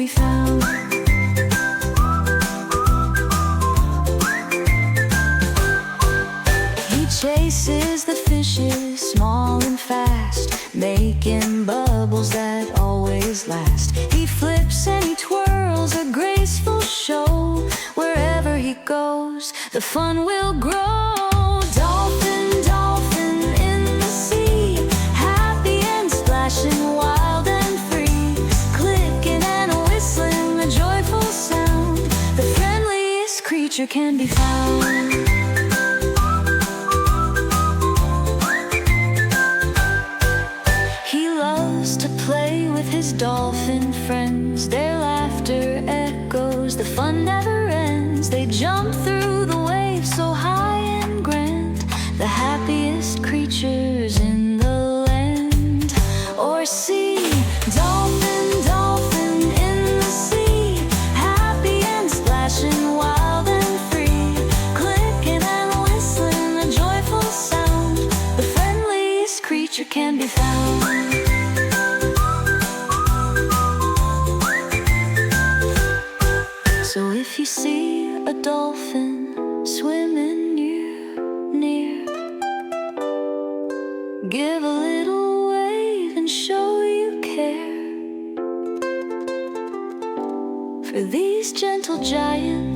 be found. He chases the fishes small and fast, making bubbles that always last. He flips and he twirls, a graceful show. Wherever he goes, the fun will grow. Dolphin, dolphin in the sea, happy and splashing, wild and free. Clicking and whistling, a joyful sound. The friendliest creature can be found. He loves to play with his dolphin friends. Their laughter echoes, the fun never ends. They jump through the waves so high and grand, the happiest creatures in the land or sea. Dolphin, dolphin in the sea, happy and splashing, wild and free. Clicking and whistling, a joyful sound. The friendliest creature can be found. So if you see a dolphin swimming near, give a little wave and show you care. For these gentle giants